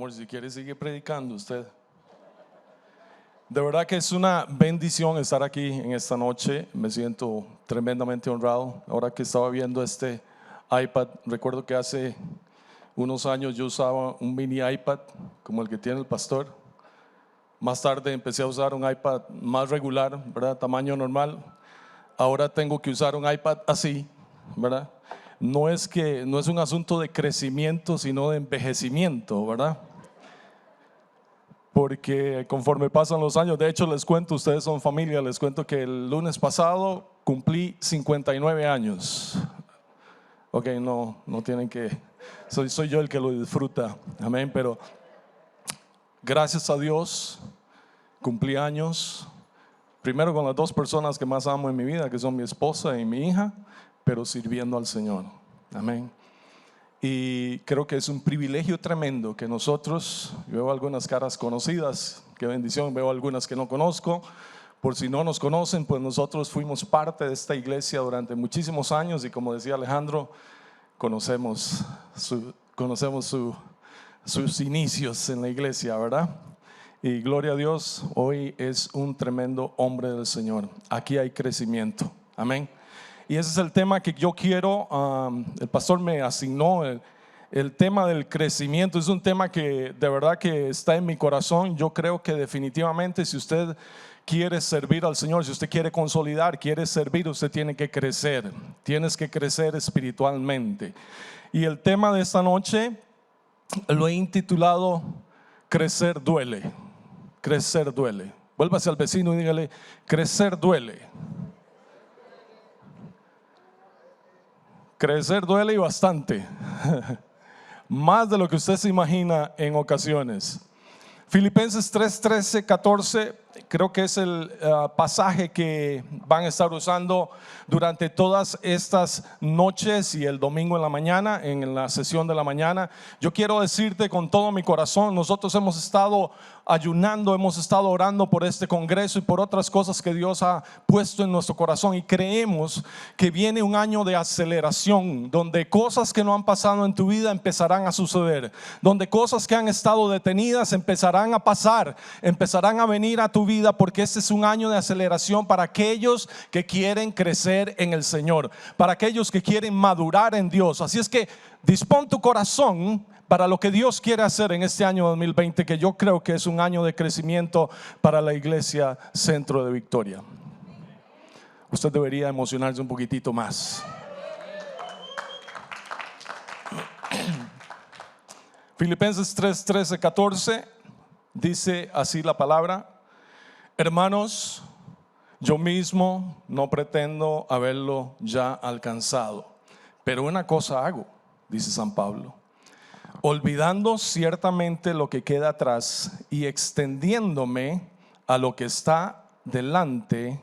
amor, si quiere sigue predicando usted. De verdad que es una bendición estar aquí en esta noche. Me siento tremendamente honrado. Ahora que estaba viendo este iPad, recuerdo que hace unos años yo usaba un mini iPad como el que tiene el pastor. Más tarde empecé a usar un iPad más regular, ¿verdad? Tamaño normal. Ahora tengo que usar un iPad así, ¿verdad? No es un asunto de crecimiento, sino de envejecimiento, ¿verdad? Porque conforme pasan los años, de hecho les cuento, ustedes son familia, les cuento que el lunes pasado cumplí 59 años. Ok, no tienen que, soy yo el que lo disfruta, amén, pero gracias a Dios cumplí años, primero con las dos personas que más amo en mi vida, que son mi esposa y mi hija, pero sirviendo al Señor, amén. Y creo que es un privilegio tremendo que nosotros, veo algunas caras conocidas, qué bendición, veo algunas que no conozco. Por si no nos conocen, pues nosotros fuimos parte de esta iglesia durante muchísimos años y como decía Alejandro, conocemos sus inicios en la iglesia, ¿verdad? Y gloria a Dios, hoy es un tremendo hombre del Señor. Aquí hay crecimiento, amén. Y ese es el tema que yo quiero, el pastor me asignó, el tema del crecimiento. Es un tema que de verdad que está en mi corazón. Yo creo que definitivamente si usted quiere servir al Señor, si usted quiere consolidar, quiere servir, usted tiene que crecer. Tienes que crecer espiritualmente. Y el tema de esta noche lo he intitulado Crecer duele. Crecer duele. Vuélvase al vecino y dígale, crecer duele. Crecer duele y bastante, más de lo que usted se imagina en ocasiones. Filipenses 3, 13, 14, creo que es el pasaje que van a estar usando durante todas estas noches y el domingo en la mañana, en la sesión de la mañana. Yo quiero decirte con todo mi corazón, nosotros hemos estado ayunando, hemos estado orando por este congreso y por otras cosas que Dios ha puesto en nuestro corazón, y creemos que viene un año de aceleración donde cosas que no han pasado en tu vida empezarán a suceder, donde cosas que han estado detenidas empezarán a pasar, empezarán a venir a tu vida, porque este es un año de aceleración para aquellos que quieren crecer en el Señor, para aquellos que quieren madurar en Dios. Así es que dispón tu corazón para lo que Dios quiere hacer en este año 2020, que yo creo que es un año de crecimiento para la iglesia Centro de Victoria. Usted debería emocionarse un poquitito más. Filipenses 3, 13, 14 dice así la palabra: hermanos, yo mismo no pretendo haberlo ya alcanzado, pero una cosa hago, dice San Pablo, olvidando ciertamente lo que queda atrás y extendiéndome a lo que está delante,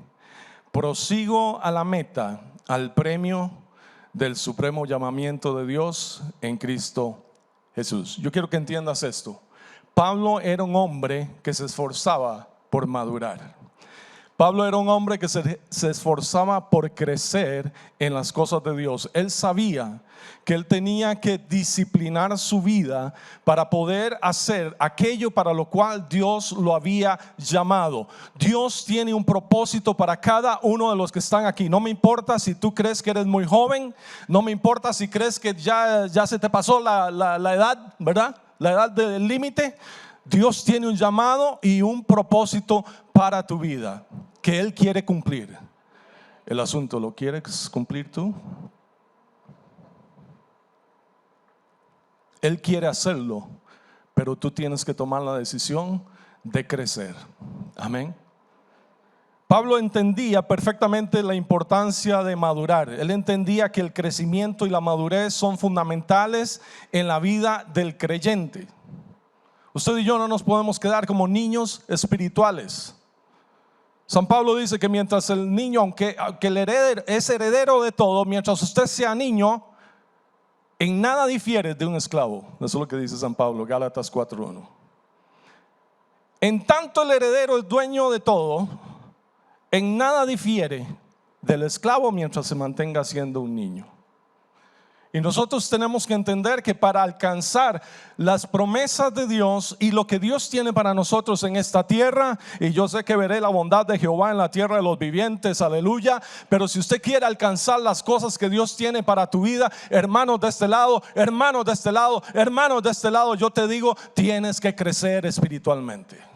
prosigo a la meta, al premio del supremo llamamiento de Dios en Cristo Jesús. Yo quiero que entiendas esto. Pablo era un hombre que se esforzaba por madurar. Pablo era un hombre que se esforzaba por crecer en las cosas de Dios. Él sabía que él tenía que disciplinar su vida para poder hacer aquello para lo cual Dios lo había llamado. Dios tiene un propósito para cada uno de los que están aquí. No me importa si tú crees que eres muy joven, no me importa si crees que ya se te pasó la edad, ¿verdad? La edad del límite. Dios tiene un llamado y un propósito para tu vida que Él quiere cumplir. El asunto, ¿lo quieres cumplir tú? Él quiere hacerlo, pero tú tienes que tomar la decisión de crecer. Amén. Pablo entendía perfectamente la importancia de madurar. Él entendía que el crecimiento y la madurez son fundamentales en la vida del creyente. Usted y yo no nos podemos quedar como niños espirituales. San Pablo dice que mientras el niño, aunque el heredero es heredero de todo, mientras usted sea niño, en nada difiere de un esclavo. Eso es lo que dice San Pablo, Gálatas 4:1. En tanto el heredero es dueño de todo, en nada difiere del esclavo mientras se mantenga siendo un niño. Y nosotros tenemos que entender que para alcanzar las promesas de Dios y lo que Dios tiene para nosotros en esta tierra, y yo sé que veré la bondad de Jehová en la tierra de los vivientes, aleluya, pero si usted quiere alcanzar las cosas que Dios tiene para tu vida, hermanos de este lado, hermanos de este lado, hermanos de este lado, yo te digo, tienes que crecer espiritualmente.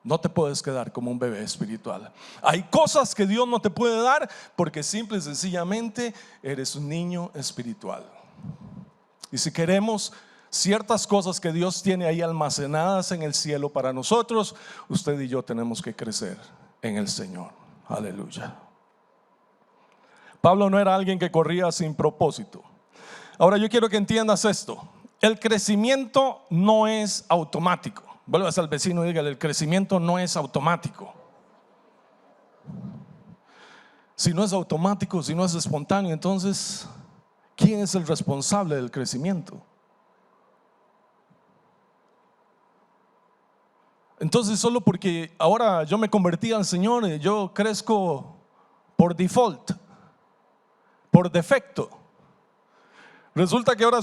No te puedes quedar como un bebé espiritual. Hay cosas que Dios no te puede dar porque simple y sencillamente eres un niño espiritual. Y si queremos ciertas cosas que Dios tiene ahí almacenadas en el cielo para nosotros, usted y yo tenemos que crecer en el Señor. Aleluya. Pablo no era alguien que corría sin propósito. Ahora yo quiero que entiendas esto. El crecimiento no es automático. Vuelvas al vecino y dígale: el crecimiento no es automático. Si no es automático, si no es espontáneo, entonces ¿quién es el responsable del crecimiento? Entonces solo porque ahora yo me convertí al Señor, yo crezco por default, por defecto. Resulta que ahora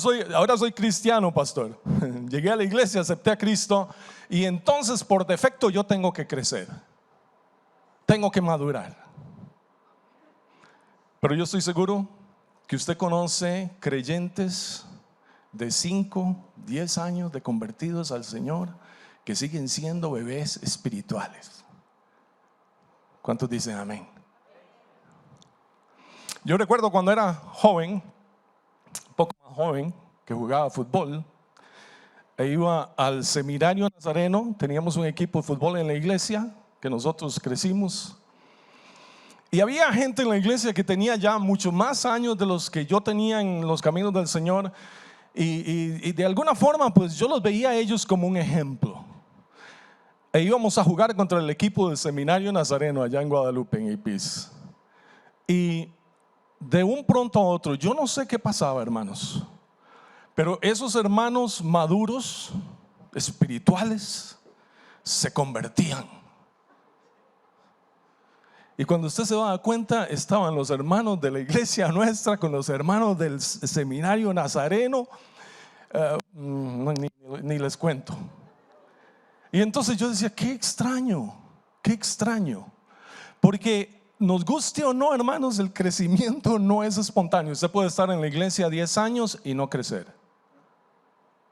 soy cristiano, pastor. Llegué a la iglesia, acepté a Cristo y entonces por defecto yo tengo que crecer, tengo que madurar. Pero yo estoy seguro que usted conoce creyentes de 5, 10 años de convertidos al Señor que siguen siendo bebés espirituales. ¿Cuántos dicen amén? Yo recuerdo cuando era joven, un poco más joven, que jugaba fútbol, e iba al seminario nazareno. Teníamos un equipo de fútbol en la iglesia que nosotros crecimos, y había gente en la iglesia que tenía ya mucho más años de los que yo tenía en los caminos del Señor, y de alguna forma pues yo los veía a ellos como un ejemplo. E íbamos a jugar contra el equipo del seminario nazareno allá en Guadalupe, en Ipis, y de un pronto a otro, yo no sé qué pasaba, hermanos, pero esos hermanos maduros, espirituales, se convertían. Y cuando usted se da cuenta, estaban los hermanos de la iglesia nuestra con los hermanos del seminario nazareno, ni les cuento. Y entonces yo decía: qué extraño, porque nos guste o no, hermanos, el crecimiento no es espontáneo. Usted puede estar en la iglesia 10 años y no crecer.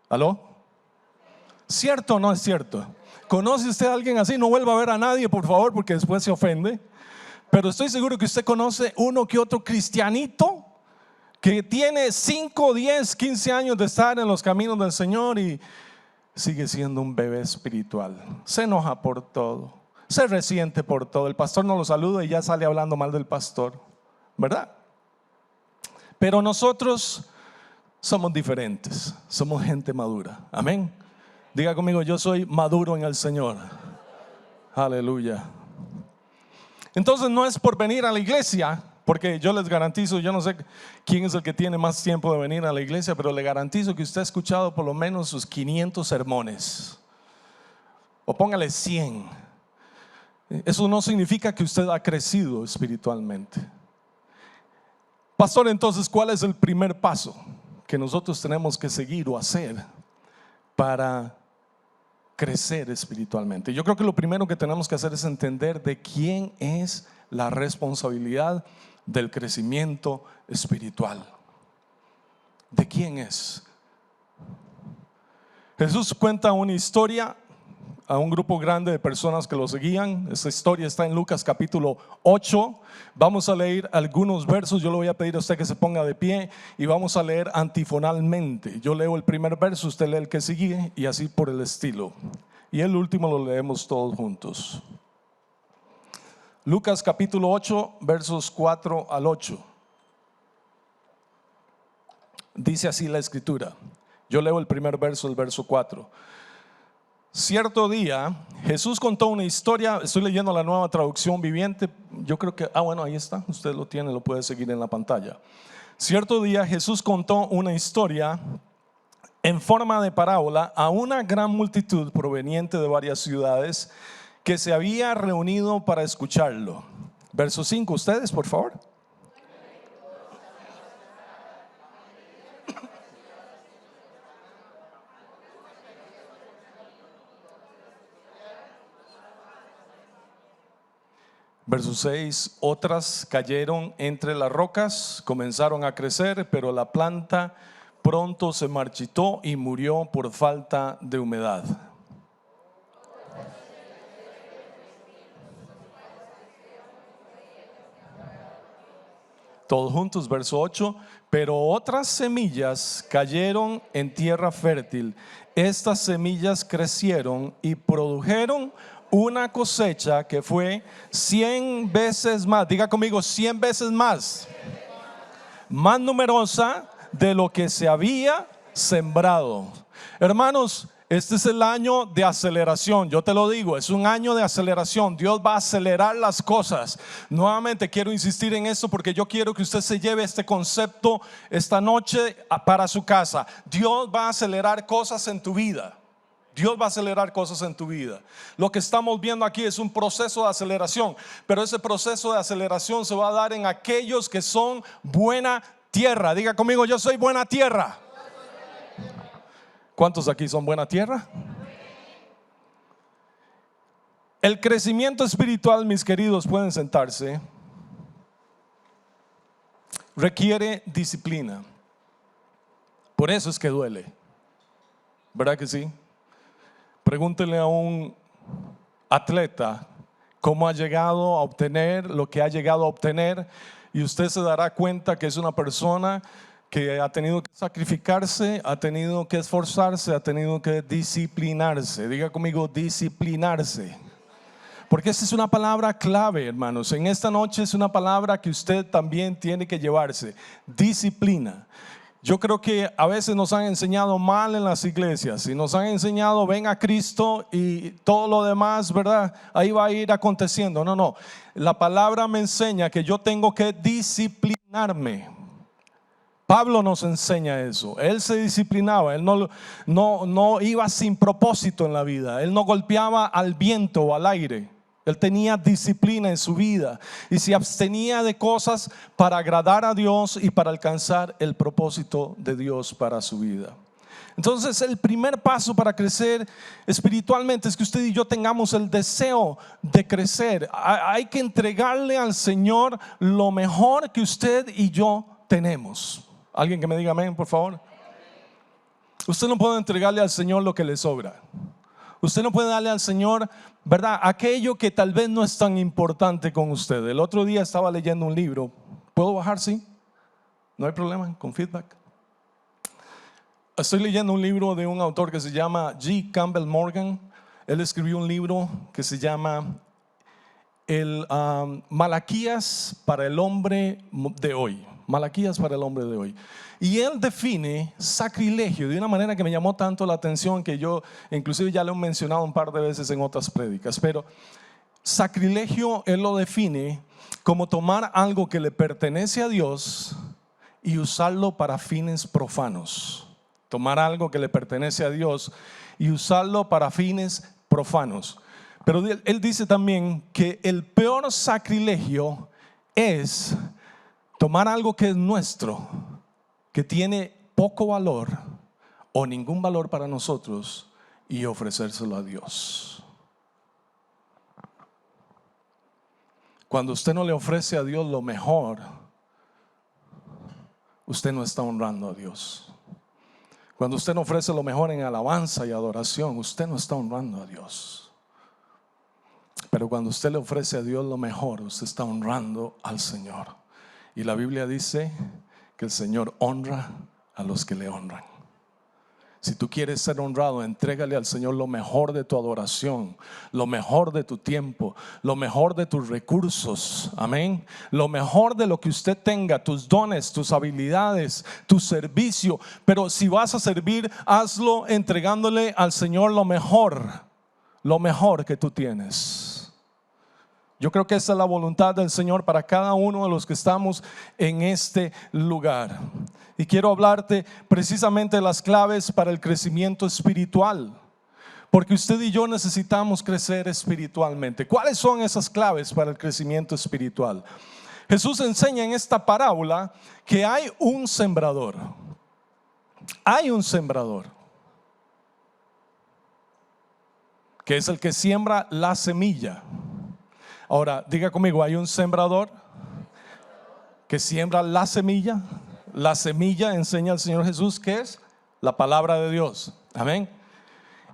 ¿Aló? ¿Cierto o no es cierto? ¿Conoce usted a alguien así? No vuelva a ver a nadie, por favor, porque después se ofende. Pero estoy seguro que usted conoce uno que otro cristianito que tiene 5, 10, 15 años de estar en los caminos del Señor y sigue siendo un bebé espiritual. Se enoja por todo, se resiente por todo. El pastor no lo saluda y ya sale hablando mal del pastor, ¿verdad? Pero nosotros somos diferentes, somos gente madura. Amén. Diga conmigo: yo soy maduro en el Señor. Aleluya. Entonces no es por venir a la iglesia, porque yo les garantizo, yo no sé quién es el que tiene más tiempo de venir a la iglesia, pero le garantizo que usted ha escuchado por lo menos sus 500 sermones, o póngale 100. Eso no significa que usted ha crecido espiritualmente. Pastor, entonces, ¿cuál es el primer paso que nosotros tenemos que seguir o hacer para crecer espiritualmente? Yo creo que lo primero que tenemos que hacer es entender de quién es la responsabilidad del crecimiento espiritual. ¿De quién es? Jesús cuenta una historia a un grupo grande de personas que lo seguían. Esta historia está en Lucas capítulo 8. Vamos a leer algunos versos. Yo le voy a pedir a usted que se ponga de pie y vamos a leer antifonalmente. Yo leo el primer verso, usted lee el que sigue y así por el estilo. Y el último lo leemos todos juntos. Lucas capítulo 8, versos 4 al 8. Dice así la escritura. Yo leo el primer verso, el verso 4. Cierto día Jesús contó una historia. Estoy leyendo la Nueva Traducción Viviente. Yo creo que, bueno, ahí está, usted lo tiene, lo puede seguir en la pantalla. Cierto día Jesús contó una historia en forma de parábola a una gran multitud proveniente de varias ciudades que se había reunido para escucharlo. Verso 5, ustedes por favor. Verso 6, otras cayeron entre las rocas, comenzaron a crecer, pero la planta pronto se marchitó y murió por falta de humedad. Todos juntos, verso 8, pero otras semillas cayeron en tierra fértil. Estas semillas crecieron y produjeron una cosecha que fue 100 veces más, diga conmigo, 100 veces más numerosa de lo que se había sembrado. Hermanos, este es el año de aceleración, yo te lo digo, es un año de aceleración. Dios va a acelerar las cosas. Nuevamente quiero insistir en esto porque yo quiero que usted se lleve este concepto esta noche para su casa. Dios va a acelerar cosas en tu vida. Dios va a acelerar cosas en tu vida. Lo que estamos viendo aquí es un proceso de aceleración, pero ese proceso de aceleración se va a dar en aquellos que son buena tierra. Diga conmigo, yo soy buena tierra. ¿Cuántos aquí son buena tierra? El crecimiento espiritual, mis queridos, pueden sentarse, requiere disciplina. Por eso es que duele. ¿Verdad que sí? Pregúntele a un atleta cómo ha llegado a obtener lo que ha llegado a obtener y usted se dará cuenta que es una persona que ha tenido que sacrificarse, ha tenido que esforzarse, ha tenido que disciplinarse. Diga conmigo, disciplinarse. Porque esa es una palabra clave, hermanos. En esta noche es una palabra que usted también tiene que llevarse. Disciplina. Yo creo que a veces nos han enseñado mal en las iglesias y nos han enseñado ven a Cristo y todo lo demás, ¿verdad? Ahí va a ir aconteciendo. No. La palabra me enseña que yo tengo que disciplinarme. Pablo nos enseña eso. Él se disciplinaba, él no iba sin propósito en la vida. Él no golpeaba al viento o al aire. Él tenía disciplina en su vida y se abstenía de cosas para agradar a Dios y para alcanzar el propósito de Dios para su vida. Entonces el primer paso para crecer espiritualmente es que usted y yo tengamos el deseo de crecer. Hay que entregarle al Señor lo mejor que usted y yo tenemos. Alguien que me diga amén, por favor. Usted no puede entregarle al Señor lo que le sobra. Usted no puede darle al Señor, ¿verdad?, aquello que tal vez no es tan importante con usted. El otro día estaba leyendo un libro. ¿Puedo bajar? Sí. No hay problema con feedback. Estoy leyendo un libro de un autor que se llama G. Campbell Morgan. Él escribió un libro que se llama Malaquías para el hombre de hoy. Malaquías para el hombre de hoy. Y él define sacrilegio de una manera que me llamó tanto la atención que yo inclusive ya lo he mencionado un par de veces en otras prédicas. Pero sacrilegio él lo define como tomar algo que le pertenece a Dios y usarlo para fines profanos. Tomar algo que le pertenece a Dios y usarlo para fines profanos. Pero él dice también que el peor sacrilegio es tomar algo que es nuestro, que tiene poco valor o ningún valor para nosotros y ofrecérselo a Dios. Cuando usted no le ofrece a Dios lo mejor, usted no está honrando a Dios. Cuando usted no ofrece lo mejor en alabanza y adoración, usted no está honrando a Dios. Pero cuando usted le ofrece a Dios lo mejor, usted está honrando al Señor. Y la Biblia dice que el Señor honra a los que le honran. Si tú quieres ser honrado, entrégale al Señor lo mejor de tu adoración, lo mejor de tu tiempo, lo mejor de tus recursos, amén. Lo mejor de lo que usted tenga, tus dones, tus habilidades, tu servicio. Pero si vas a servir, hazlo entregándole al Señor lo mejor que tú tienes. Yo creo que esa es la voluntad del Señor para cada uno de los que estamos en este lugar. Y quiero hablarte precisamente de las claves para el crecimiento espiritual. Porque usted y yo necesitamos crecer espiritualmente. ¿Cuáles son esas claves para el crecimiento espiritual? Jesús enseña en esta parábola que hay un sembrador. Hay un sembrador, que es el que siembra la semilla. Ahora, diga conmigo, hay un sembrador que siembra la semilla. La semilla, enseña el Señor Jesús, que es la palabra de Dios. Amén.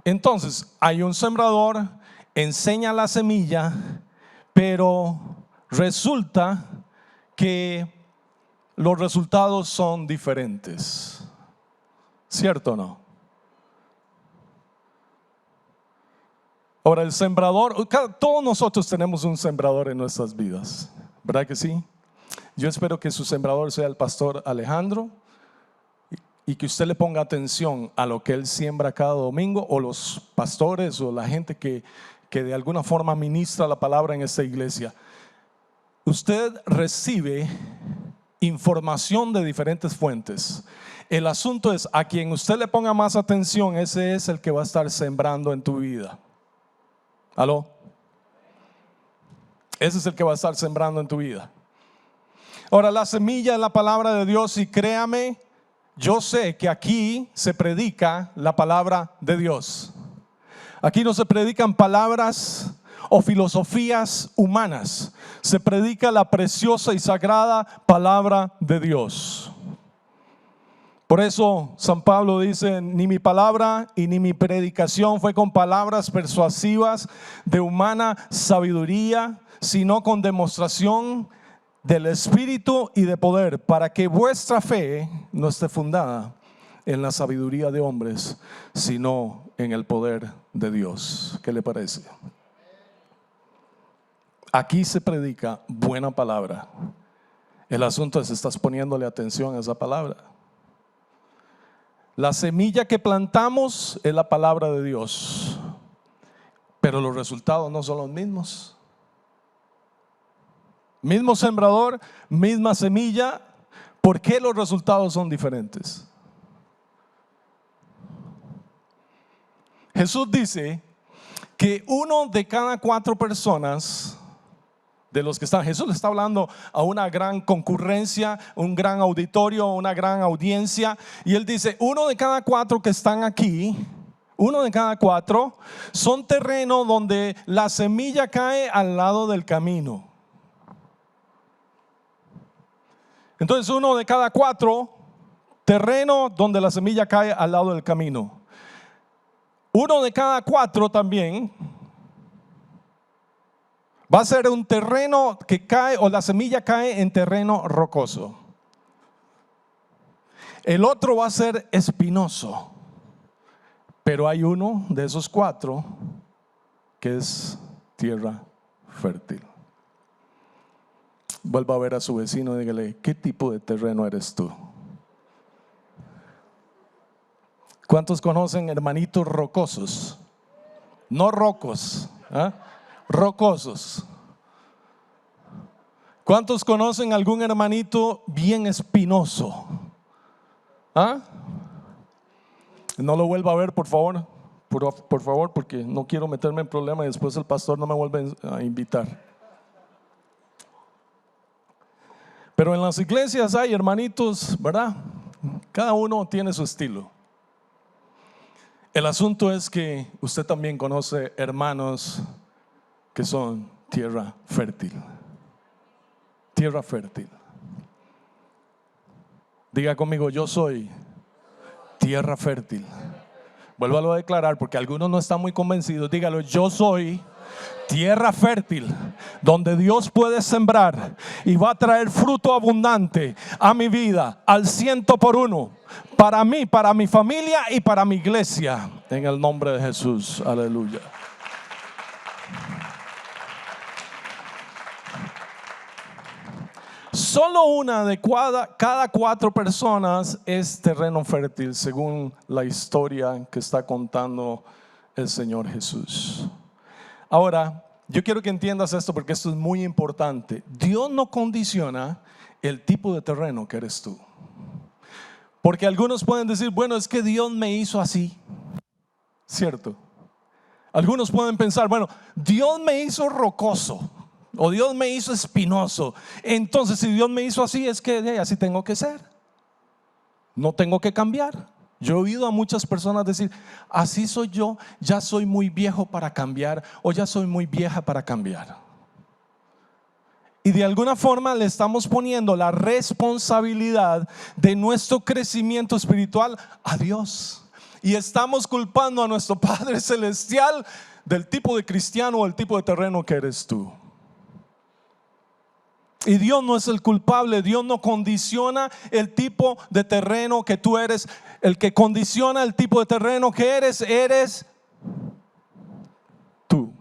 Entonces, hay un sembrador, enseña la semilla, pero resulta que los resultados son diferentes. ¿Cierto o no? Ahora, el sembrador, todos nosotros tenemos un sembrador en nuestras vidas, ¿verdad que sí? Yo espero que su sembrador sea el pastor Alejandro y que usted le ponga atención a lo que él siembra cada domingo, o los pastores o la gente que de alguna forma ministra la palabra en esta iglesia. Usted recibe información de diferentes fuentes. El asunto es, a quien usted le ponga más atención, ese es el que va a estar sembrando en tu vida. ¿Aló? Ese es el que va a estar sembrando en tu vida. Ahora, la semilla es la palabra de Dios, y créame, yo sé que aquí se predica la palabra de Dios. Aquí no se predican palabras o filosofías humanas, se predica la preciosa y sagrada palabra de Dios. Por eso San Pablo dice: ni mi palabra y ni mi predicación fue con palabras persuasivas de humana sabiduría, sino con demostración del Espíritu y de poder, para que vuestra fe no esté fundada en la sabiduría de hombres, sino en el poder de Dios. ¿Qué le parece? Aquí se predica buena palabra. El asunto es, ¿estás poniéndole atención a esa palabra? La semilla que plantamos es la palabra de Dios, pero los resultados no son los mismos. Mismo sembrador, misma semilla, ¿por qué los resultados son diferentes? Jesús dice que 1 de cada 4 personas de los que están, Jesús le está hablando a una gran concurrencia, un gran auditorio, una gran audiencia, y él dice: 1 de cada 4 que están aquí, 1 de cada 4 son terreno donde la semilla cae al lado del camino. Entonces, 1 de cada 4 terreno donde la semilla cae al lado del camino. 1 de cada 4 también va a ser un terreno que cae, o la semilla cae en terreno rocoso. El otro va a ser espinoso. Pero hay uno de esos 4 que es tierra fértil. Vuelva a ver a su vecino y dígale: ¿qué tipo de terreno eres tú? ¿Cuántos conocen hermanitos rocosos? No rocos, ¿eh? Rocosos. ¿Cuántos conocen algún hermanito bien espinoso? ¿Ah? No lo vuelva a ver, por favor. Por favor, porque no quiero meterme en problemas y después el pastor no me vuelve a invitar. Pero en las iglesias hay hermanitos, ¿verdad? Cada uno tiene su estilo. El asunto es que usted también conoce hermanos que son tierra fértil. Tierra fértil. Diga conmigo: yo soy tierra fértil. Vuélvalo a declarar, porque algunos no están muy convencidos. Dígalo: yo soy tierra fértil, donde Dios puede sembrar y va a traer fruto abundante a mi vida, al 100 por 1, para mí, para mi familia y para mi iglesia, en el nombre de Jesús. Aleluya. Solo una de cada 4 personas es terreno fértil, según la historia que está contando el Señor Jesús. Ahora, yo quiero que entiendas esto, porque esto es muy importante. Dios no condiciona el tipo de terreno que eres tú. Porque algunos pueden decir: bueno, es que Dios me hizo así. ¿Cierto? Algunos pueden pensar: bueno, Dios me hizo rocoso, o Dios me hizo espinoso. Entonces, si Dios me hizo así, es que así tengo que ser. No tengo que cambiar. Yo he oído a muchas personas decir: así soy yo, ya soy muy viejo para cambiar, o ya soy muy vieja para cambiar. Y de alguna forma le estamos poniendo la responsabilidad de nuestro crecimiento espiritual a Dios. Y estamos culpando a nuestro Padre Celestial del tipo de cristiano o el tipo de terreno que eres tú. Y Dios no es el culpable. Dios no condiciona el tipo de terreno que tú eres. El que condiciona el tipo de terreno que eres tú.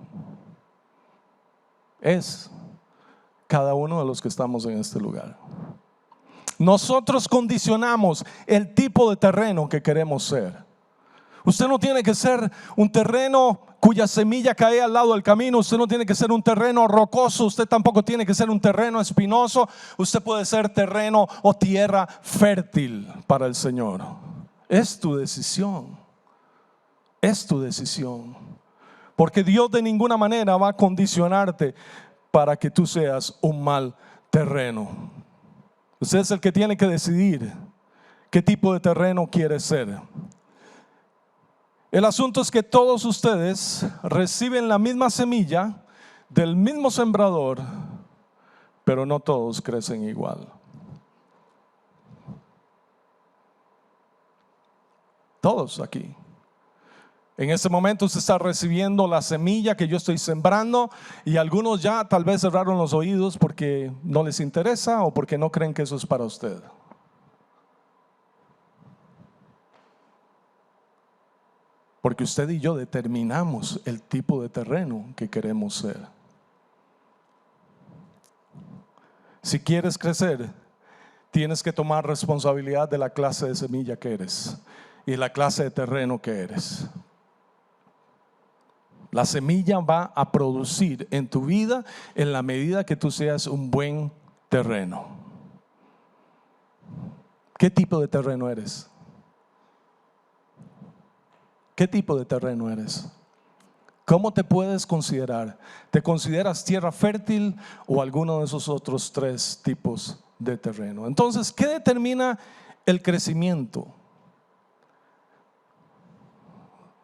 Es cada uno de los que estamos en este lugar. Nosotros condicionamos el tipo de terreno que queremos ser. Usted no tiene que ser un terreno cuya semilla cae al lado del camino. Usted no tiene que ser un terreno rocoso. Usted tampoco tiene que ser un terreno espinoso. Usted puede ser terreno o tierra fértil para el Señor. Es tu decisión. Es tu decisión. Porque Dios de ninguna manera va a condicionarte para que tú seas un mal terreno. Usted es el que tiene que decidir qué tipo de terreno quiere ser. El asunto es que todos ustedes reciben la misma semilla del mismo sembrador, pero no todos crecen igual. Todos aquí. En este momento usted está recibiendo la semilla que yo estoy sembrando, y algunos ya tal vez cerraron los oídos porque no les interesa o porque no creen que eso es para usted. Porque usted y yo determinamos el tipo de terreno que queremos ser. Si quieres crecer, tienes que tomar responsabilidad de la clase de semilla que eres y la clase de terreno que eres. La semilla va a producir en tu vida en la medida que tú seas un buen terreno. ¿Qué tipo de terreno eres? ¿Qué tipo de terreno eres? ¿Cómo te puedes considerar? ¿Te consideras tierra fértil o alguno de esos otros tres tipos de terreno? Entonces, ¿qué determina el crecimiento?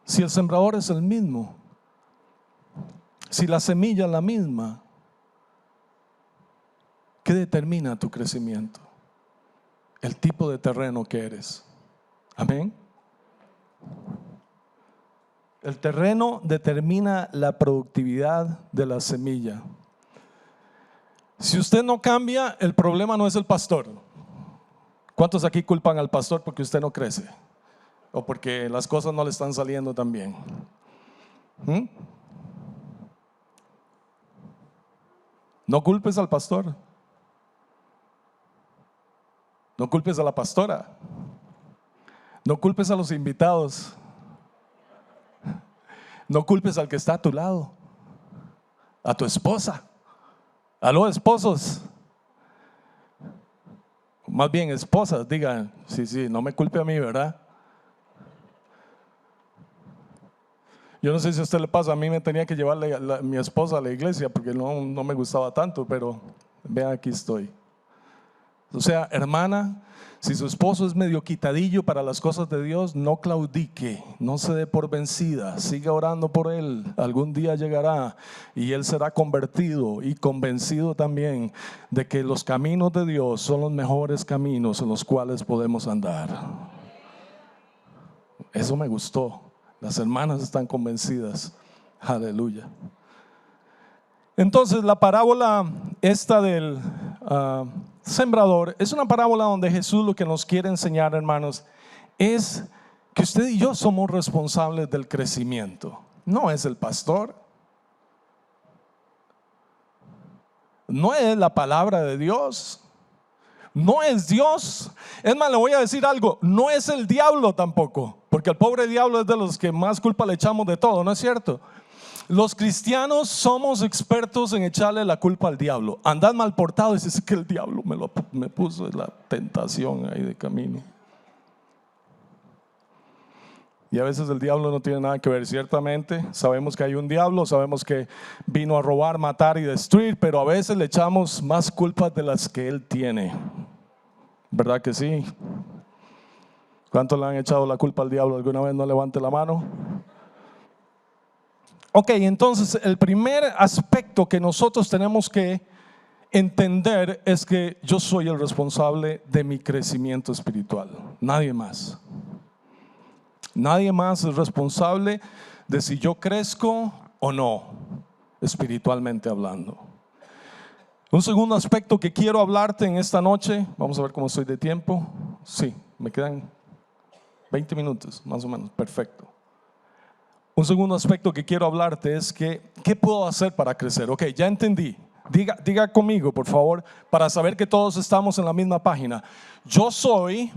Si el sembrador es el mismo, si la semilla es la misma, ¿qué determina tu crecimiento? El tipo de terreno que eres. Amén. El terreno determina la productividad de la semilla. Si usted no cambia, el problema no es el pastor. ¿Cuántos aquí culpan al pastor porque usted no crece? O porque las cosas no le están saliendo tan bien. No culpes al pastor. No culpes a la pastora. No culpes a los invitados. No culpes al que está a tu lado, a tu esposa, a los esposos. Más bien esposas, digan, sí, no me culpe a mí, ¿verdad? Yo no sé si a usted le pasa, a mí me tenía que llevar mi esposa a la iglesia porque no me gustaba tanto, pero vean, aquí estoy. O sea, hermana, si su esposo es medio quitadillo para las cosas de Dios, no claudique, no se dé por vencida, siga orando por él. Algún día llegará y él será convertido y convencido también de que los caminos de Dios son los mejores caminos en los cuales podemos andar. Eso me gustó. Las hermanas están convencidas. Aleluya. Entonces la parábola esta del sembrador es una parábola donde Jesús lo que nos quiere enseñar, hermanos, es que usted y yo somos responsables del crecimiento. No es el pastor, no es la palabra de Dios, no es Dios. Es más, le voy a decir algo, no es el diablo tampoco, porque el pobre diablo es de los que más culpa le echamos de todo, ¿no es cierto? Los cristianos somos expertos en echarle la culpa al diablo. Andad mal portado y dices que el diablo me puso la tentación ahí de camino. Y a veces el diablo no tiene nada que ver. Ciertamente sabemos que hay un diablo, sabemos que vino a robar, matar y destruir, pero a veces le echamos más culpas de las que él tiene. ¿Verdad que sí? ¿Cuántos le han echado la culpa al diablo alguna vez? No levante la mano. Ok, entonces el primer aspecto que nosotros tenemos que entender es que yo soy el responsable de mi crecimiento espiritual, nadie más. Nadie más es responsable de si yo crezco o no, espiritualmente hablando. Un segundo aspecto que quiero hablarte en esta noche, vamos a ver cómo estoy de tiempo. Sí, me quedan 20 minutos, más o menos, perfecto. Un segundo aspecto que quiero hablarte es que, ¿qué puedo hacer para crecer? Ok, ya entendí. Diga conmigo, por favor, para saber que todos estamos en la misma página. Yo soy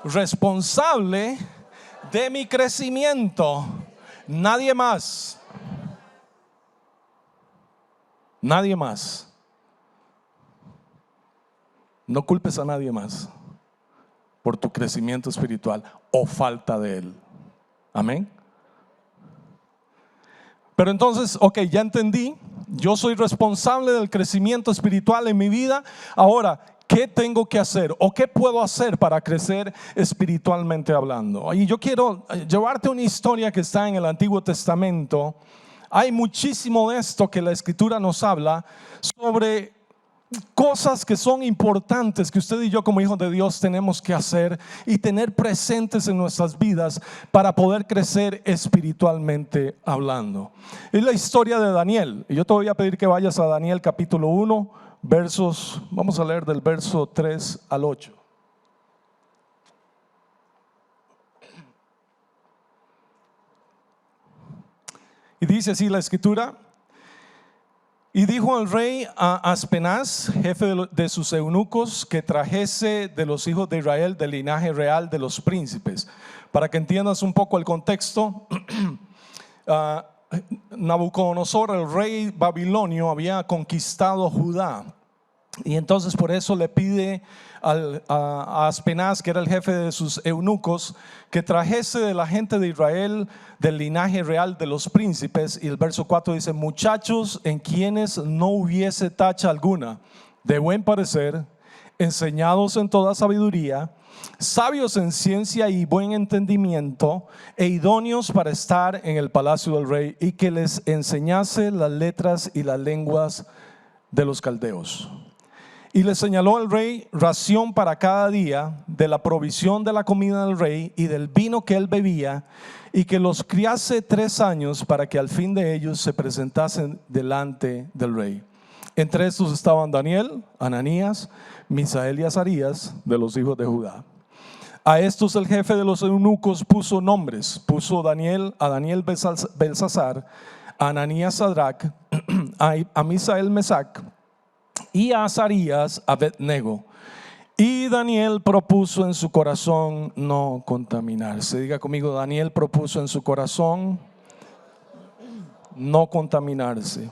responsable de mi crecimiento, nadie más. Nadie más. No culpes a nadie más por tu crecimiento espiritual o falta de él. Amén. Pero entonces, ok, ya entendí. Yo soy responsable del crecimiento espiritual en mi vida. Ahora, ¿qué tengo que hacer o qué puedo hacer para crecer espiritualmente hablando? Y yo quiero llevarte una historia que está en el Antiguo Testamento. Hay muchísimo de esto que la Escritura nos habla sobre cosas que son importantes que usted y yo como hijos de Dios tenemos que hacer y tener presentes en nuestras vidas para poder crecer espiritualmente hablando. Es la historia de Daniel. Y yo te voy a pedir que vayas a Daniel capítulo 1, versos, vamos a leer del verso 3 al 8. Y dice así la Escritura: y dijo al rey a Aspenaz, jefe de sus eunucos, que trajese de los hijos de Israel del linaje real de los príncipes. Para que entiendas un poco el contexto, Nabucodonosor, el rey babilonio, había conquistado Judá. Y entonces por eso le pide a Aspenaz, que era el jefe de sus eunucos, que trajese de la gente de Israel del linaje real de los príncipes. Y el verso 4 dice: muchachos en quienes no hubiese tacha alguna, de buen parecer, enseñados en toda sabiduría, sabios en ciencia y buen entendimiento, e idóneos para estar en el palacio del rey, y que les enseñase las letras y las lenguas de los caldeos. Y le señaló al rey ración para cada día de la provisión de la comida del rey y del vino que él bebía, y que los criase 3 años para que al fin de ellos se presentasen delante del rey. Entre estos estaban Daniel, Ananías, Misael y Azarías, de los hijos de Judá. A estos el jefe de los eunucos puso nombres. Puso a Daniel Belsasar, a Ananías Sadrac, a Misael Mesac, y a Azarías Abednego. Y Daniel propuso en su corazón no contaminarse. Diga conmigo: Daniel propuso en su corazón no contaminarse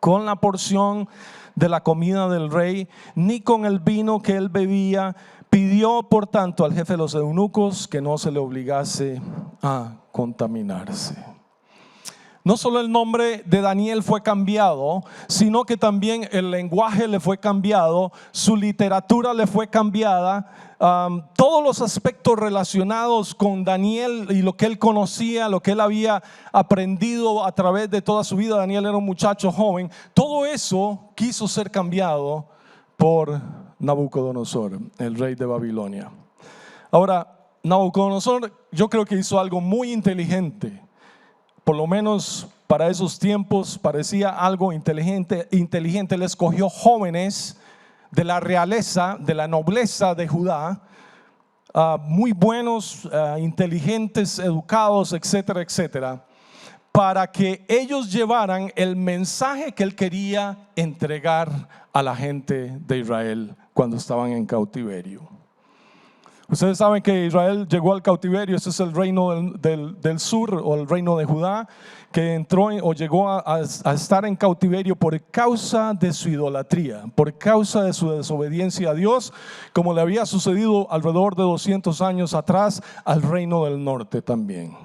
con la porción de la comida del rey, ni con el vino que él bebía. Pidió por tanto al jefe de los eunucos que no se le obligase a contaminarse. No solo el nombre de Daniel fue cambiado, sino que también el lenguaje le fue cambiado, su literatura le fue cambiada. Todos los aspectos relacionados con Daniel y lo que él conocía, lo que él había aprendido a través de toda su vida. Daniel era un muchacho joven. Todo eso quiso ser cambiado por Nabucodonosor, el rey de Babilonia. Ahora, Nabucodonosor, yo creo que hizo algo muy inteligente. Por lo menos para esos tiempos parecía algo inteligente. Él escogió jóvenes de la realeza, de la nobleza de Judá, muy buenos, inteligentes, educados, etcétera, etcétera, para que ellos llevaran el mensaje que él quería entregar a la gente de Israel cuando estaban en cautiverio. Ustedes saben que Israel llegó al cautiverio. Ese es el reino del sur, o el reino de Judá, que entró o llegó a estar en cautiverio por causa de su idolatría, por causa de su desobediencia a Dios, como le había sucedido alrededor de 200 años atrás al reino del norte también.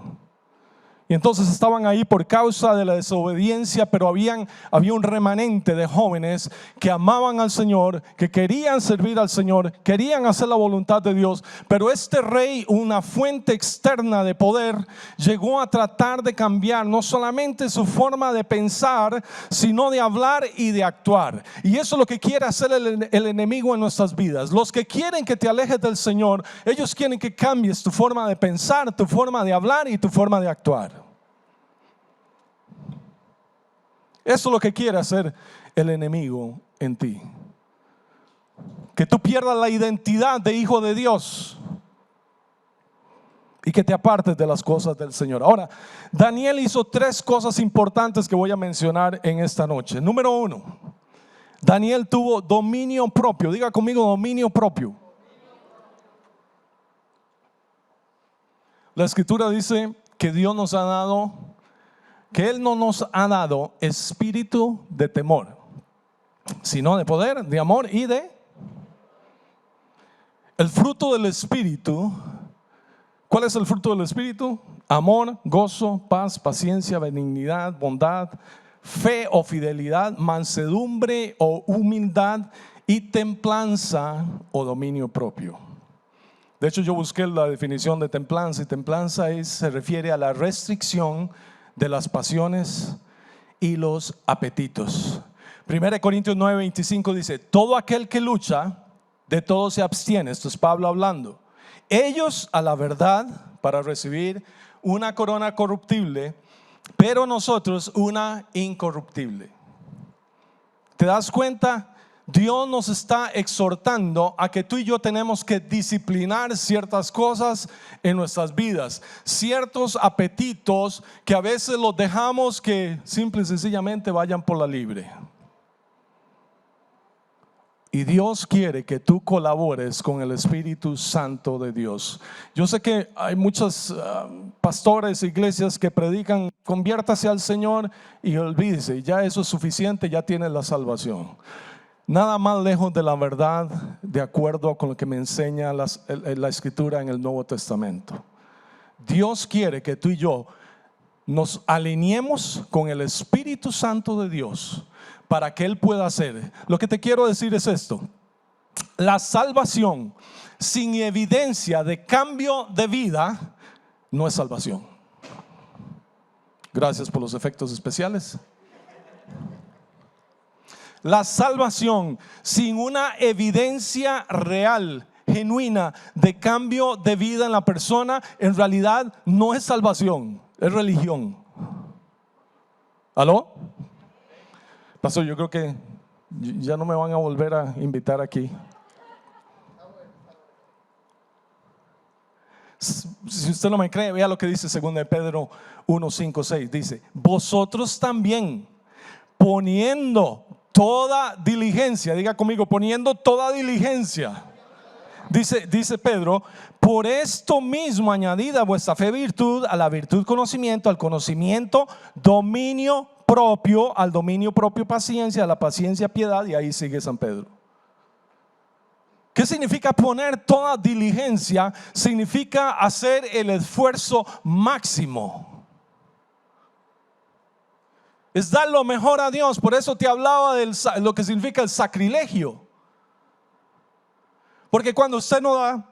Y entonces estaban ahí por causa de la desobediencia, pero había un remanente de jóvenes que amaban al Señor, que querían servir al Señor, querían hacer la voluntad de Dios. Pero este rey, una fuente externa de poder, llegó a tratar de cambiar no solamente su forma de pensar, sino de hablar y de actuar. Y eso es lo que quiere hacer el enemigo en nuestras vidas. Los que quieren que te alejes del Señor, ellos quieren que cambies tu forma de pensar, tu forma de hablar y tu forma de actuar. Eso es lo que quiere hacer el enemigo en ti. Que tú pierdas la identidad de hijo de Dios y que te apartes de las cosas del Señor. Ahora, Daniel hizo 3 cosas importantes que voy a mencionar en esta noche. Número 1, Daniel tuvo dominio propio. Diga conmigo, dominio propio. La escritura dice que Dios nos ha dado, que Él no nos ha dado espíritu de temor, sino de poder, de amor y de... El fruto del Espíritu. ¿Cuál es el fruto del Espíritu? Amor, gozo, paz, paciencia, benignidad, bondad, fe o fidelidad, mansedumbre o humildad y templanza o dominio propio. De hecho, yo busqué la definición de templanza, y templanza se refiere a la restricción de las pasiones y los apetitos. 1 Corintios 9:25 dice: todo aquel que lucha, de todo se abstiene. Esto es Pablo hablando. Ellos a la verdad para recibir una corona corruptible, pero nosotros una incorruptible. ¿Te das cuenta? Dios nos está exhortando a que tú y yo tenemos que disciplinar ciertas cosas en nuestras vidas, ciertos apetitos que a veces los dejamos que simple y sencillamente vayan por la libre. Y Dios quiere que tú colabores con el Espíritu Santo de Dios. Yo sé que hay muchos pastores, iglesias que predican: conviértase al Señor y olvídese, ya eso es suficiente, ya tiene la salvación. Nada más lejos de la verdad, de acuerdo con lo que me enseña la Escritura en el Nuevo Testamento. Dios quiere que tú y yo nos alineemos con el Espíritu Santo de Dios para que Él pueda hacer. Lo que te quiero decir es esto: la salvación sin evidencia de cambio de vida no es salvación. Gracias por los efectos especiales. La salvación sin una evidencia real, genuina de cambio de vida en la persona, en realidad no es salvación, es religión. ¿Aló? Pastor, yo creo que ya no me van a volver a invitar aquí. Si usted no me cree, vea lo que dice 2 Pedro 1, 5, 6. Dice: vosotros también, poniendo toda diligencia, diga conmigo, poniendo toda diligencia. Dice Pedro: por esto mismo añadid a vuestra fe virtud, a la virtud conocimiento, al conocimiento dominio propio, al dominio propio paciencia, a la paciencia piedad. Y ahí sigue San Pedro. ¿Qué significa poner toda diligencia? Significa hacer el esfuerzo máximo, es dar lo mejor a Dios. Por eso te hablaba de lo que significa el sacrilegio. Porque cuando usted no da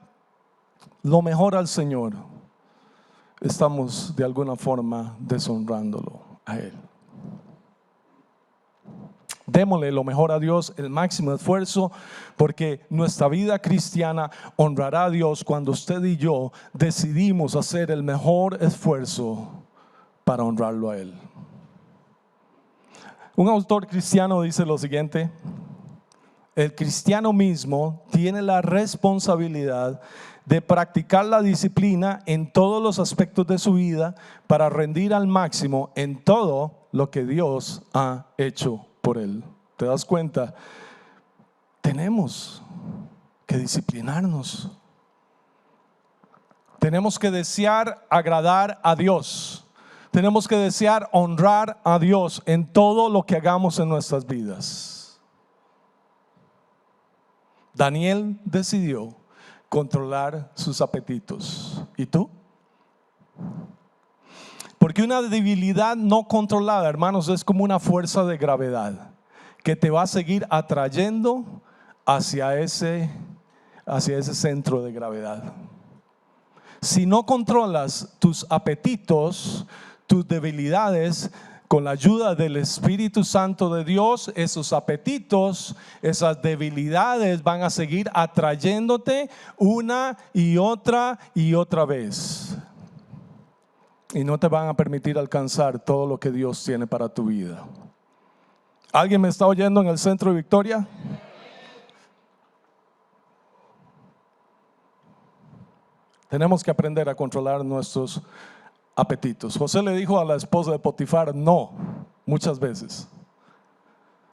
lo mejor al Señor, estamos de alguna forma deshonrándolo a Él. Démosle lo mejor a Dios, el máximo esfuerzo, porque nuestra vida cristiana honrará a Dios cuando usted y yo decidimos hacer el mejor esfuerzo para honrarlo a Él. Un autor cristiano dice lo siguiente: el cristiano mismo tiene la responsabilidad de practicar la disciplina en todos los aspectos de su vida para rendir al máximo en todo lo que Dios ha hecho por él. ¿Te das cuenta? Tenemos que disciplinarnos. Tenemos que desear agradar a Dios. Tenemos que desear honrar a Dios en todo lo que hagamos en nuestras vidas. Daniel decidió controlar sus apetitos. ¿Y tú? Porque una debilidad no controlada, hermanos, es como una fuerza de gravedad que te va a seguir atrayendo hacia ese centro de gravedad. Si no controlas tus apetitos, tus debilidades, con la ayuda del Espíritu Santo de Dios, esos apetitos, esas debilidades van a seguir atrayéndote una y otra vez. Y no te van a permitir alcanzar todo lo que Dios tiene para tu vida. ¿Alguien me está oyendo en el centro de Victoria? Tenemos que aprender a controlar nuestros apetitos. José le dijo a la esposa de Potifar no, muchas veces.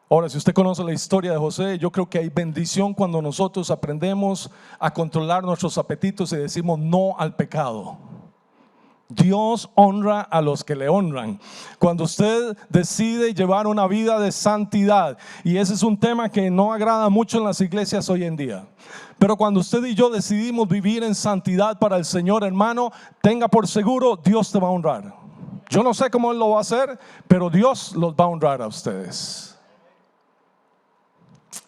Ahora, si usted conoce la historia de José, yo creo que hay bendición cuando nosotros aprendemos a controlar nuestros apetitos y decimos no al pecado. Dios honra a los que le honran. Cuando usted decide llevar una vida de santidad, y ese es un tema que no agrada mucho en las iglesias hoy en día, pero cuando usted y yo decidimos vivir en santidad para el Señor, hermano, tenga por seguro, Dios te va a honrar. Yo no sé cómo Él lo va a hacer, pero Dios los va a honrar a ustedes.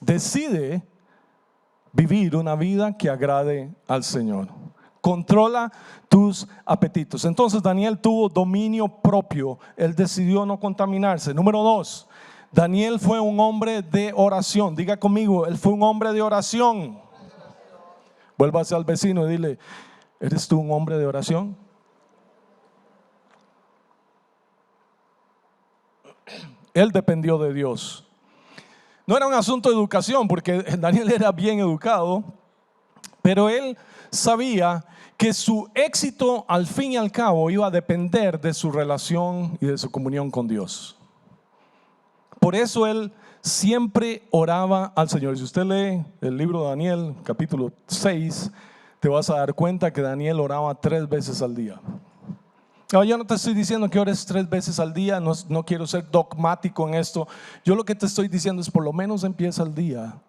Decide vivir una vida que agrade al Señor. Controla tus apetitos. Entonces Daniel tuvo dominio propio. Él decidió no contaminarse. Número 2, Daniel fue un hombre de oración. Diga conmigo, él fue un hombre de oración. Vuélvase al vecino y dile, ¿eres tú un hombre de oración? Él dependió de Dios. No era un asunto de educación, porque Daniel era bien educado, pero él sabía que su éxito al fin y al cabo iba a depender de su relación y de su comunión con Dios. Por eso él siempre oraba al Señor. Si usted lee el libro de Daniel, capítulo 6, te vas a dar cuenta que Daniel oraba 3 veces al día. Yo no te estoy diciendo que ores 3 veces al día, no quiero ser dogmático en esto. Yo lo que te estoy diciendo es por lo menos empieza el día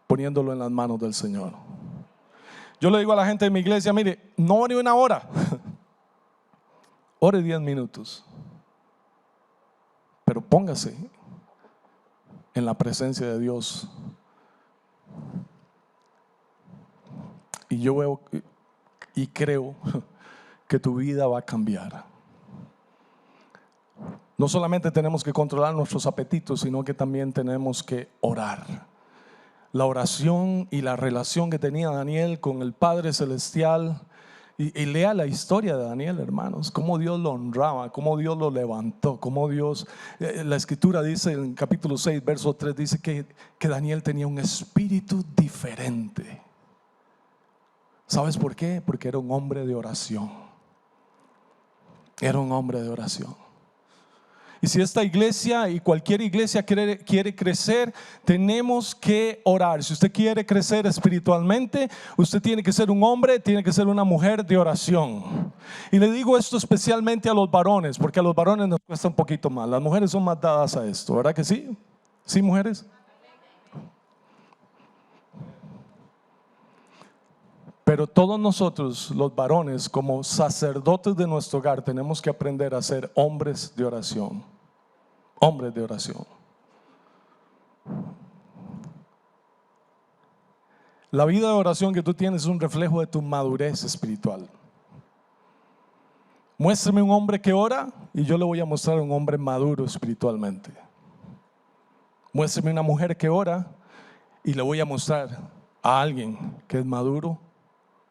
poniéndolo en las manos del Señor. Yo le digo a la gente de mi iglesia, mire, no ore 1 hora, ore 10 minutos, pero póngase en la presencia de Dios. Y yo veo y creo que tu vida va a cambiar. No solamente tenemos que controlar nuestros apetitos, sino que también tenemos que orar. La oración y la relación que tenía Daniel con el Padre Celestial. Y lea la historia de Daniel, hermanos, cómo Dios lo honraba, cómo Dios lo levantó, cómo Dios, la escritura dice en capítulo 6, verso 3, dice que Daniel tenía un espíritu diferente. ¿Sabes por qué? Porque era un hombre de oración. Era un hombre de oración. Y si esta iglesia y cualquier iglesia quiere crecer, tenemos que orar. Si usted quiere crecer espiritualmente, usted tiene que ser un hombre, tiene que ser una mujer de oración. Y le digo esto especialmente a los varones, porque a los varones nos cuesta un poquito más. Las mujeres son más dadas a esto, ¿verdad que sí? ¿Sí, mujeres? Pero todos nosotros, los varones, como sacerdotes de nuestro hogar, tenemos que aprender a ser hombres de oración. Hombres de oración. La vida de oración que tú tienes es un reflejo de tu madurez espiritual. Muéstrame un hombre que ora y yo le voy a mostrar un hombre maduro espiritualmente. Muéstrame una mujer que ora y le voy a mostrar a alguien que es maduro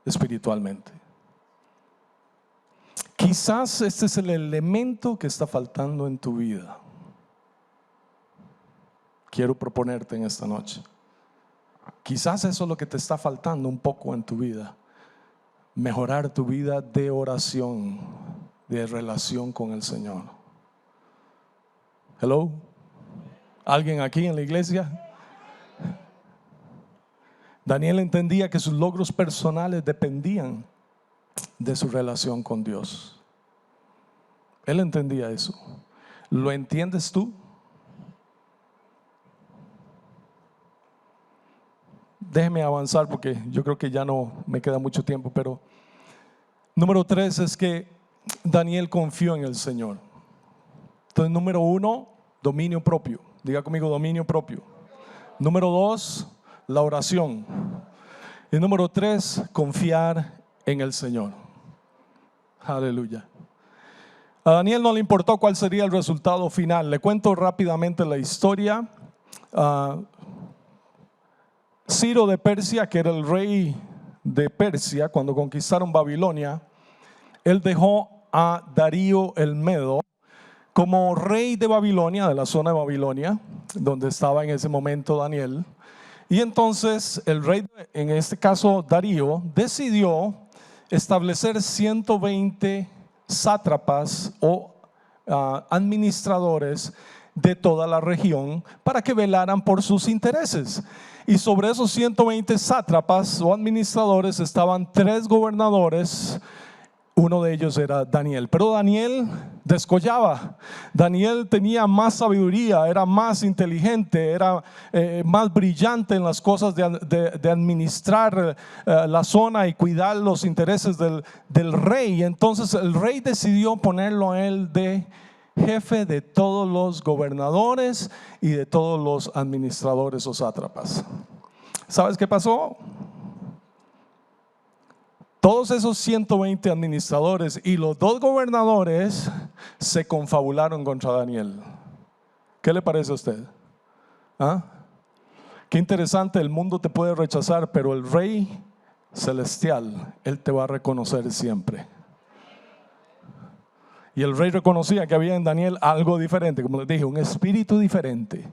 espiritualmente. Quizás este es el elemento que está faltando en tu vida. Quiero proponerte en esta noche. Quizás eso es lo que te está faltando un poco en tu vida. Mejorar tu vida de oración, de relación con el Señor. Hello. ¿Alguien aquí en la iglesia? Daniel entendía que sus logros personales dependían de su relación con Dios. Él entendía eso. ¿Lo entiendes tú? Déjeme avanzar porque yo creo que ya no me queda mucho tiempo, pero número 3 es que Daniel confió en el Señor? Entonces, número 1, dominio propio. Diga conmigo, dominio propio. Número 2, la oración. Y número 3, confiar en el Señor. Aleluya. A Daniel no le importó cuál sería el resultado final. Le cuento rápidamente la historia. Ciro de Persia, que era el rey de Persia cuando conquistaron Babilonia, él dejó a Darío el Medo como rey de Babilonia, de la zona de Babilonia, donde estaba en ese momento Daniel. Y entonces el rey, en este caso Darío, decidió establecer 120 sátrapas o administradores de toda la región para que velaran por sus intereses. Y sobre esos 120 sátrapas o administradores estaban 3 gobernadores. Uno de ellos era Daniel, pero Daniel descollaba. Daniel tenía más sabiduría, era más inteligente, era más brillante en las cosas de administrar la zona y cuidar los intereses del rey. Entonces el rey decidió ponerlo a él de jefe de todos los gobernadores y de todos los administradores o sátrapas. ¿Sabes qué pasó? Todos esos 120 administradores y los 2 gobernadores se confabularon contra Daniel. ¿Qué le parece a usted? ¿Ah? Qué interesante, el mundo te puede rechazar, pero el Rey celestial, Él te va a reconocer siempre. Y el rey reconocía que había en Daniel algo diferente, como les dije, un espíritu diferente.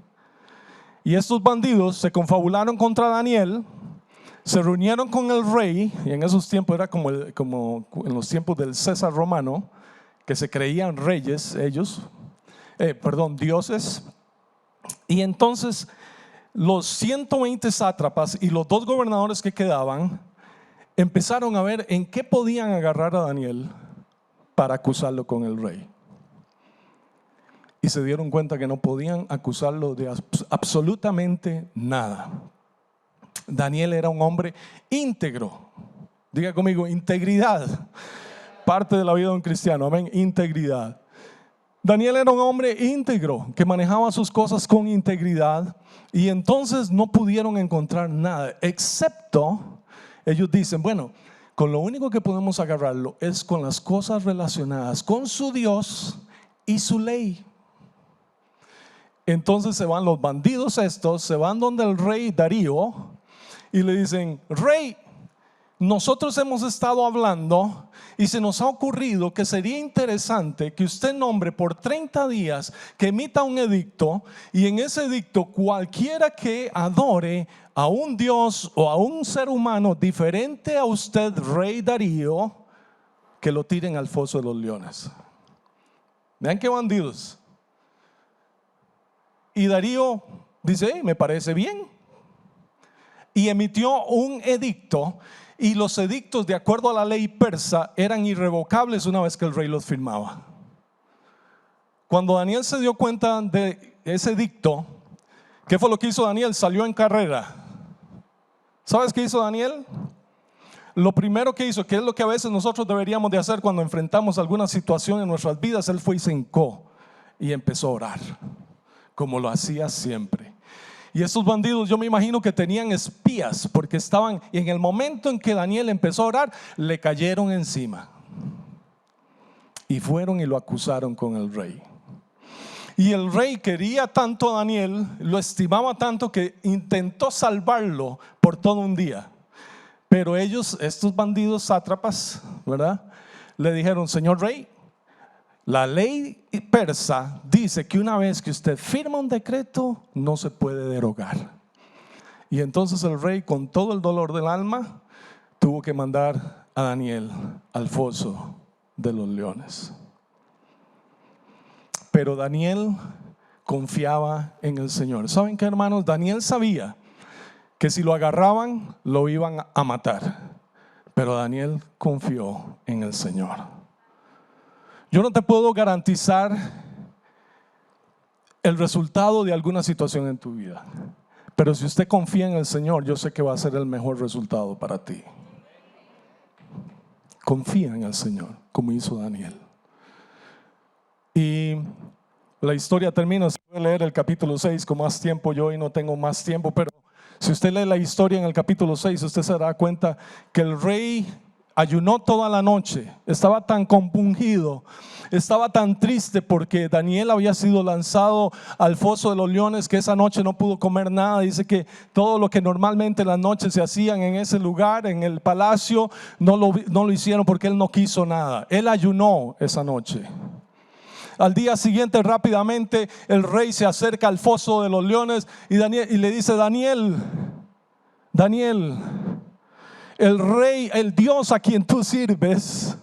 Y estos bandidos se confabularon contra Daniel. Se reunieron con el rey, y en esos tiempos era como en los tiempos del César romano, que se creían reyes ellos, dioses. Y entonces los 120 sátrapas y los 2 gobernadores que quedaban empezaron a ver en qué podían agarrar a Daniel para acusarlo con el rey. Y se dieron cuenta que no podían acusarlo de absolutamente nada. Daniel era un hombre íntegro. Diga conmigo, integridad. Parte de la vida de un cristiano, amén, integridad. Daniel era un hombre íntegro que manejaba sus cosas con integridad. Y entonces no pudieron encontrar nada, excepto, ellos dicen, bueno, con lo único que podemos agarrarlo es con las cosas relacionadas con su Dios y su ley. Entonces se van los bandidos estos, se van donde el rey Darío y le dicen, rey, nosotros hemos estado hablando y se nos ha ocurrido que sería interesante que usted nombre por 30 días, que emita un edicto, y en ese edicto cualquiera que adore a un Dios o a un ser humano diferente a usted, rey Darío, que lo tiren al foso de los leones. Vean qué bandidos. Y Darío dice, me parece bien. Y emitió un edicto, y los edictos, de acuerdo a la ley persa, eran irrevocables una vez que el rey los firmaba. Cuando Daniel se dio cuenta de ese edicto, ¿qué fue lo que hizo Daniel? Salió en carrera. ¿Sabes qué hizo Daniel? Lo primero que hizo, que es lo que a veces nosotros deberíamos de hacer cuando enfrentamos alguna situación en nuestras vidas, él fue y se hincó y empezó a orar, como lo hacía siempre. Y estos bandidos, yo me imagino que tenían espías, porque estaban, y en el momento en que Daniel empezó a orar, le cayeron encima y fueron y lo acusaron con el rey. Y el rey quería tanto a Daniel, lo estimaba tanto, que intentó salvarlo por todo un día. Pero ellos, estos bandidos sátrapas, ¿verdad?, le dijeron, señor rey, la ley persa dice que una vez que usted firma un decreto, no se puede derogar. Y entonces el rey, con todo el dolor del alma, tuvo que mandar a Daniel al foso de los leones. Pero Daniel confiaba en el Señor. ¿Saben qué, hermanos? Daniel sabía que si lo agarraban, lo iban a matar. Pero Daniel confió en el Señor. Yo no te puedo garantizar el resultado de alguna situación en tu vida, pero si usted confía en el Señor, yo sé que va a ser el mejor resultado para ti. Confía en el Señor, como hizo Daniel. Y la historia termina. Se puede leer el capítulo 6 con más tiempo. Yo hoy no tengo más tiempo, pero si usted lee la historia en el capítulo 6, usted se dará cuenta que el rey ayunó toda la noche. Estaba tan compungido, estaba tan triste porque Daniel había sido lanzado al foso de los leones, que esa noche no pudo comer nada. Dice que todo lo que normalmente en las noches se hacían en ese lugar, en el palacio, no lo hicieron porque él no quiso nada. Él ayunó esa noche. Al día siguiente, rápidamente, el rey se acerca al foso de los leones y le dice: Daniel, el rey, el Dios a quien tú sirves,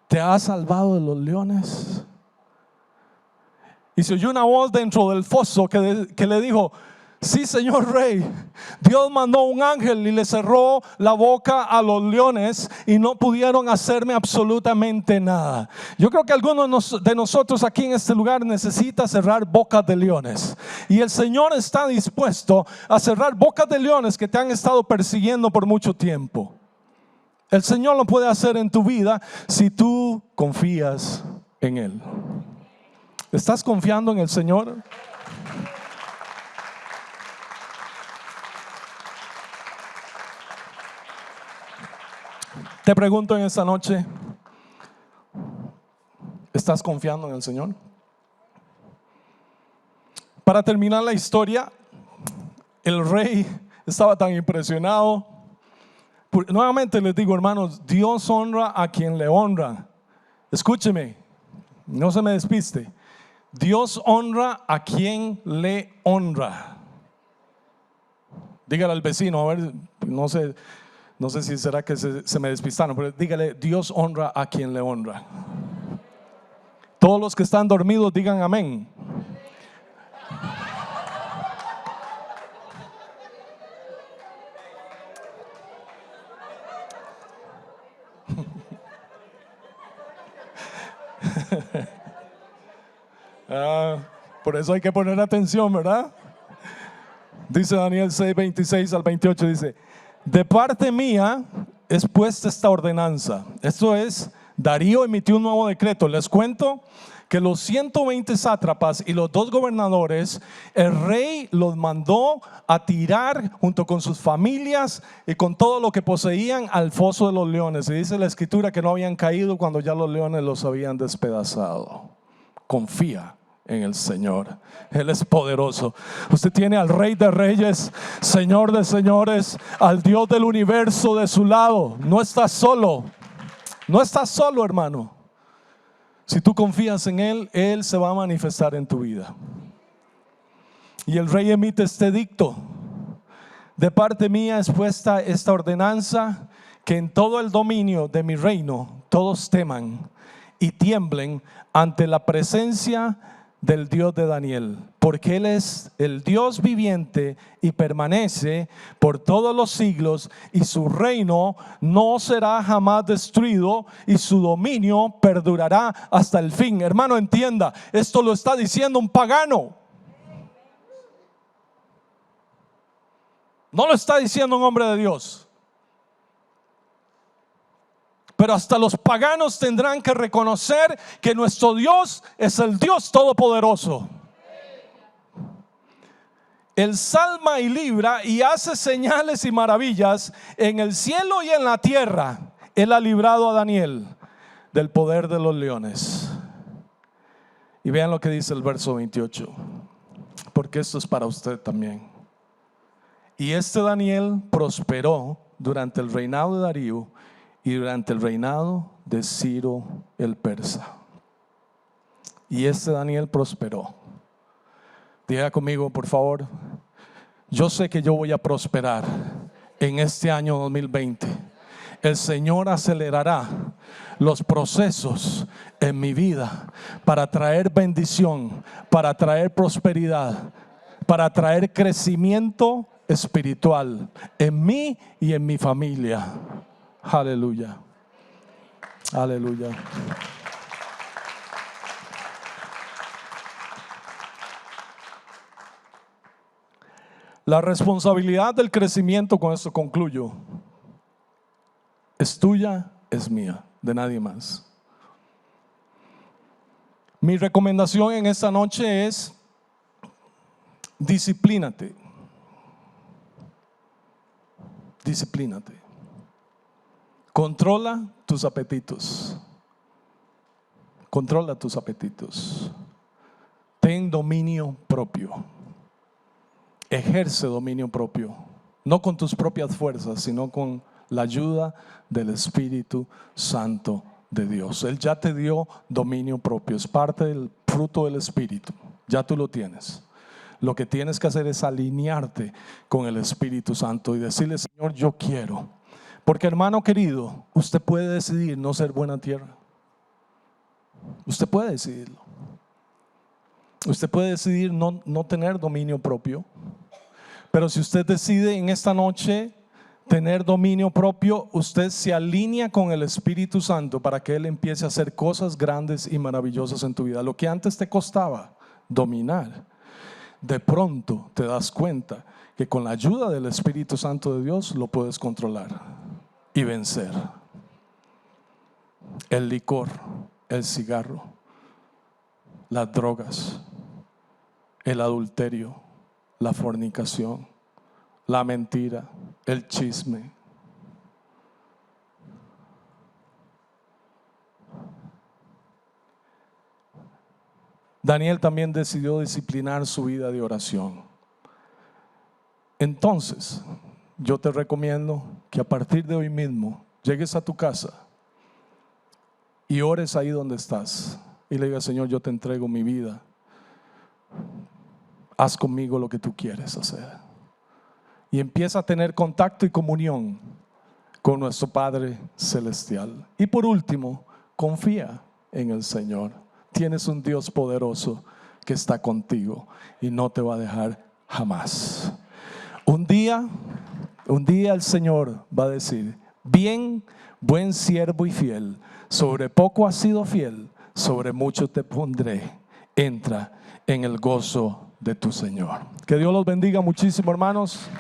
¿te ha salvado de los leones? Y se oyó una voz dentro del foso que le dijo: sí, señor rey, Dios mandó un ángel y le cerró la boca a los leones y no pudieron hacerme absolutamente nada. Yo creo que algunos de nosotros aquí en este lugar necesita cerrar bocas de leones, y el Señor está dispuesto a cerrar bocas de leones que te han estado persiguiendo por mucho tiempo. El Señor lo puede hacer en tu vida si tú confías en Él. ¿Estás confiando en el Señor? Te pregunto en esta noche, ¿estás confiando en el Señor? Para terminar la historia, el rey estaba tan impresionado. Nuevamente les digo, hermanos, Dios honra a quien le honra. Escúcheme, no se me despiste. Dios honra a quien le honra. Dígale al vecino, a ver, no sé si será que se me despistaron, pero dígale: Dios honra a quien le honra. Todos los que están dormidos digan amén. Por eso hay que poner atención, ¿verdad? Dice Daniel 6, 26 al 28, dice: de parte mía es puesta esta ordenanza. Esto es, Darío emitió un nuevo decreto. Les cuento que los 120 sátrapas y los 2 gobernadores, el rey los mandó a tirar junto con sus familias y con todo lo que poseían al foso de los leones. Y dice la escritura que no habían caído cuando ya los leones los habían despedazado. Confía en el Señor, Él es poderoso. Usted tiene al Rey de Reyes, Señor de Señores, al Dios del universo de su lado. No estás solo, no estás solo, hermano. Si tú confías en Él, Él se va a manifestar en tu vida. Y el rey emite este edicto: de parte mía es puesta esta ordenanza, que en todo el dominio de mi reino todos teman y tiemblen ante la presencia del Dios de Daniel, porque Él es el Dios viviente y permanece por todos los siglos, y su reino no será jamás destruido, y su dominio perdurará hasta el fin. Hermano, entienda, esto lo está diciendo un pagano. No lo está diciendo un hombre de Dios. Pero hasta los paganos tendrán que reconocer que nuestro Dios es el Dios todopoderoso. Él salva y libra y hace señales y maravillas en el cielo y en la tierra. Él ha librado a Daniel del poder de los leones. Y vean lo que dice el verso 28, porque esto es para usted también. Y este Daniel prosperó durante el reinado de Darío y durante el reinado de Ciro el persa. Y este Daniel prosperó. Diga conmigo, por favor: yo sé que yo voy a prosperar en este año 2020. El Señor acelerará los procesos en mi vida para traer bendición, para traer prosperidad, para traer crecimiento espiritual en mí y en mi familia. Aleluya, aleluya. La responsabilidad del crecimiento, con esto concluyo, Es tuya, es mía, de nadie más. Mi recomendación en esta noche es: disciplínate. Disciplínate. Controla tus apetitos. Controla tus apetitos. Ten dominio propio. Ejerce dominio propio. No con tus propias fuerzas, sino con la ayuda del Espíritu Santo de Dios. Él ya te dio dominio propio. Es parte del fruto del Espíritu. Ya tú lo tienes. Lo que tienes que hacer es alinearte con el Espíritu Santo y decirle: Señor, yo quiero. Porque, hermano querido, usted puede decidir no ser buena tierra. Usted puede decidirlo. Usted puede decidir no tener dominio propio. Pero si usted decide en esta noche tener dominio propio, usted se alinea con el Espíritu Santo para que Él empiece a hacer cosas grandes y maravillosas en tu vida. Lo que antes te costaba dominar, de pronto te das cuenta que con la ayuda del Espíritu Santo de Dios lo puedes controlar y vencer. El licor, el cigarro, las drogas, el adulterio, la fornicación, la mentira, el chisme. Daniel también decidió disciplinar su vida de oración. Entonces, yo te recomiendo que a partir de hoy mismo llegues a tu casa y ores ahí donde estás y le digas: Señor, yo te entrego mi vida. Haz conmigo lo que tú quieres hacer. Y empieza a tener contacto y comunión con nuestro Padre Celestial. Y por último, confía en el Señor. Tienes un Dios poderoso que está contigo y no te va a dejar jamás. Un día el Señor va a decir: bien, buen siervo y fiel, sobre poco has sido fiel, sobre mucho te pondré. Entra en el gozo de tu Señor. Que Dios los bendiga muchísimo, hermanos.